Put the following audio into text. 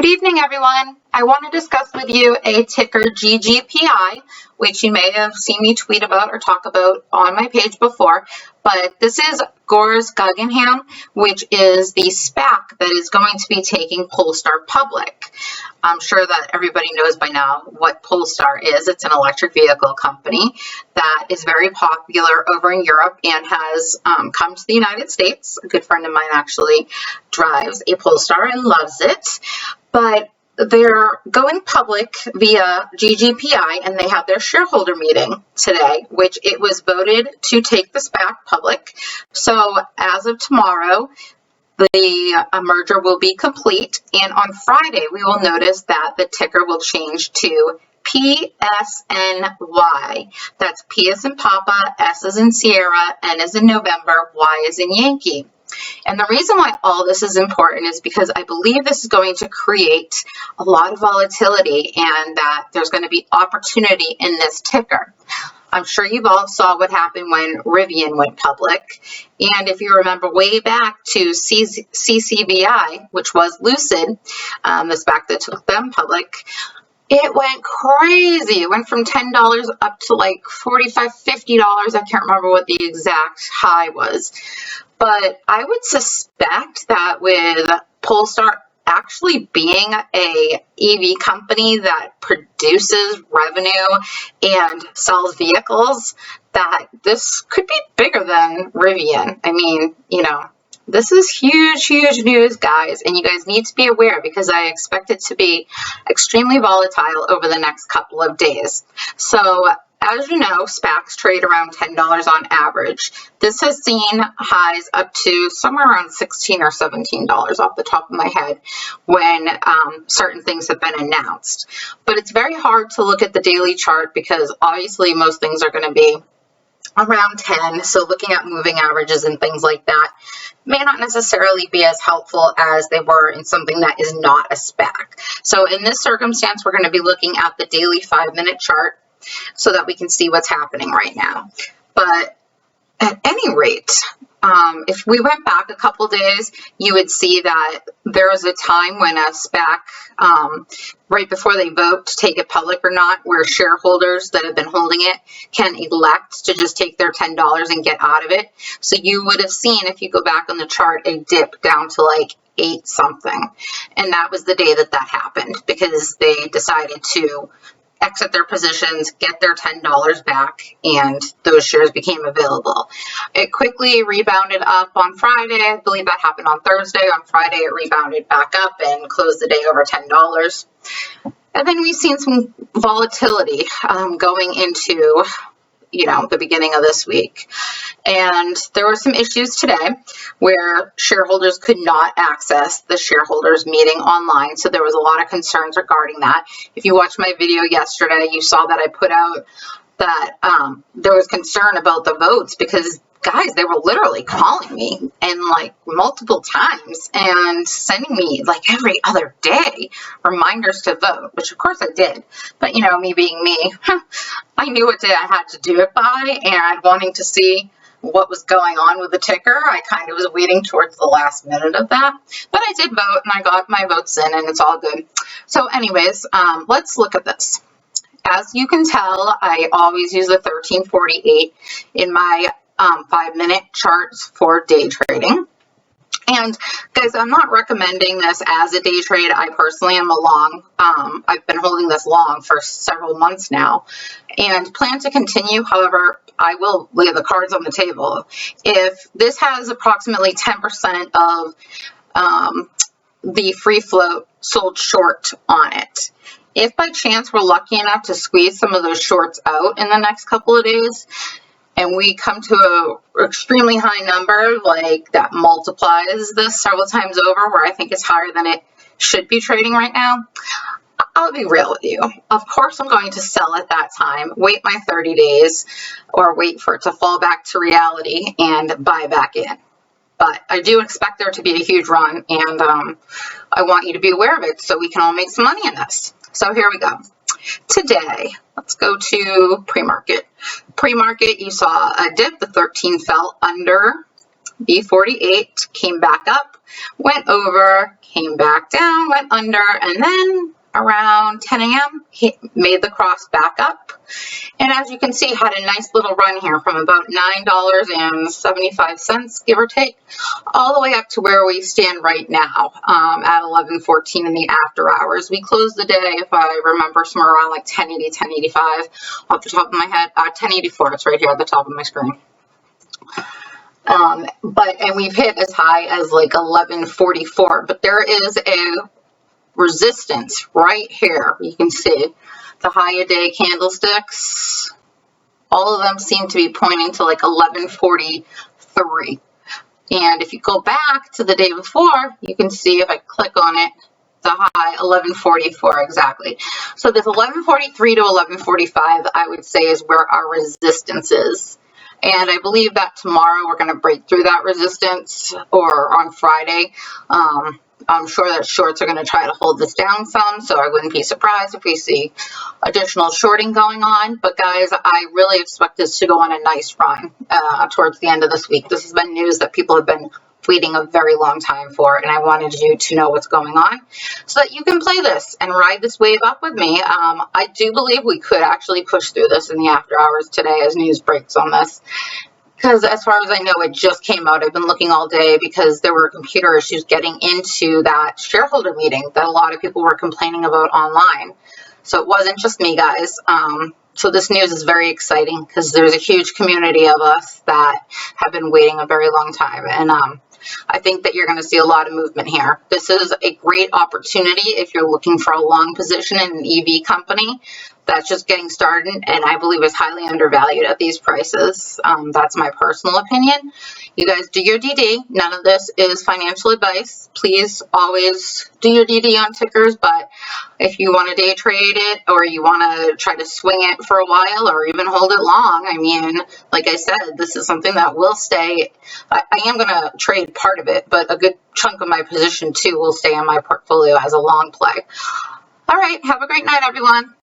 Good evening, everyone. I want to discuss with you a ticker GGPI, which you may have seen me tweet about or talk about on my page before, but this is Gores Guggenheim, which is the SPAC that is going to be taking Polestar public. I'm sure that everybody knows by now what Polestar is. It's an electric vehicle company that is very popular over in Europe and has come to the United States. A good friend of mine actually drives a Polestar and loves it. But they're going public via GGPI, and they have their shareholder meeting today, which it was voted to take the SPAC public. So as of tomorrow, the merger will be complete, and on Friday we will notice that the ticker will change to PSNY. That's P as in Papa, S as in Sierra, N as in November, Y as in Yankee. And the reason why all this is important is because I believe this is going to create a lot of volatility and that there's going to be opportunity in this ticker. I'm sure you've all saw what happened when Rivian went public. And if you remember way back to CCBI, which was Lucid, the SPAC that took them public, it went crazy. It went from $10 up to like $45, $50. I can't remember what the exact high was. But I would suspect that with Polestar actually being a EV company that produces revenue and sells vehicles, that this could be bigger than Rivian. I mean, this is huge, huge news, guys, and you guys need to be aware because I expect it to be extremely volatile over the next couple of days. So, as you know, SPACs trade around $10 on average. This has seen highs up to somewhere around $16 or $17 off the top of my head when certain things have been announced. But it's very hard to look at the daily chart because obviously most things are going to be around 10. So looking at moving averages and things like that may not necessarily be as helpful as they were in something that is not a SPAC. So in this circumstance, we're going to be looking at the daily 5-minute chart so that we can see what's happening right now. But at any rate, if we went back a couple days, you would see that there was a time when a SPAC, right before they vote to take it public or not, where shareholders that have been holding it can elect to just take their $10 and get out of it. So you would have seen, if you go back on the chart, a dip down to like 8 something. And that was the day that that happened because they decided to exit their positions, get their $10 back, and those shares became available. It quickly rebounded up on Friday. I believe that happened on Thursday. On Friday, it rebounded back up and closed the day over $10. And then we've seen some volatility going into the beginning of this week. And there were some issues today where shareholders could not access the shareholders meeting online. So there was a lot of concerns regarding that. If you watched my video yesterday, you saw that I put out that there was concern about the votes because guys, they were literally calling me and like multiple times and sending me like every other day reminders to vote, which of course I did. But me being me, I knew what day I had to do it by, and wanting to see what was going on with the ticker, I kind of was waiting towards the last minute of that. But I did vote and I got my votes in and it's all good. So anyways, let's look at this. As you can tell, I always use the 1348 in my 5-minute charts for day trading. And guys, I'm not recommending this as a day trade. I personally am a long. I've been holding this long for several months now and plan to continue. However, I will lay the cards on the table. If this has approximately 10% of the free float sold short on it, if by chance we're lucky enough to squeeze some of those shorts out in the next couple of days, and we come to an extremely high number, like that multiplies this several times over, where I think it's higher than it should be trading right now, I'll be real with you. Of course, I'm going to sell at that time, wait my 30 days, or wait for it to fall back to reality and buy back in. But I do expect there to be a huge run, and I want you to be aware of it so we can all make some money in this. So here we go. Today, let's go to pre-market. Pre-market, you saw a dip. The 13 fell under B48, came back up, went over, came back down, went under, and then around 10 a.m. made the cross back up. And as you can see, had a nice little run here from about $9.75, give or take, all the way up to where we stand right now at 11:14 in the after hours. We closed the day, if I remember, somewhere around like 1080, 1085 off the top of my head. 1084, it's right here at the top of my screen. And we've hit as high as like 1144, but there is a resistance right here. You can see the high a day candlesticks, all of them seem to be pointing to like 1143. And if you go back to the day before, you can see, if I click on it, the high 1144 exactly. So this 1143 to 1145, I would say, is where our resistance is. And I believe that tomorrow we're going to break through that resistance, or on Friday. I'm sure that shorts are going to try to hold this down some, so I wouldn't be surprised if we see additional shorting going on. But guys, I really expect this to go on a nice run towards the end of this week. This has been news that people have been waiting a very long time for, and I wanted you to know what's going on so that you can play this and ride this wave up with me. I do believe we could actually push through this in the after hours today as news breaks on this. Because as far as I know, it just came out. I've been looking all day because there were computer issues getting into that shareholder meeting that a lot of people were complaining about online. So it wasn't just me, guys. So this news is very exciting because there's a huge community of us that have been waiting a very long time. And I think that you're going to see a lot of movement here. This is a great opportunity if you're looking for a long position in an EV company that's just getting started, and I believe is highly undervalued at these prices. That's my personal opinion. You guys do your DD. None of this is financial advice. Please always do your DD on tickers, but if you want to day trade it, or you want to try to swing it for a while, or even hold it long, I mean, like I said, this is something that will stay. I am going to trade part of it, but a good chunk of my position too will stay in my portfolio as a long play. All right, have a great night, everyone.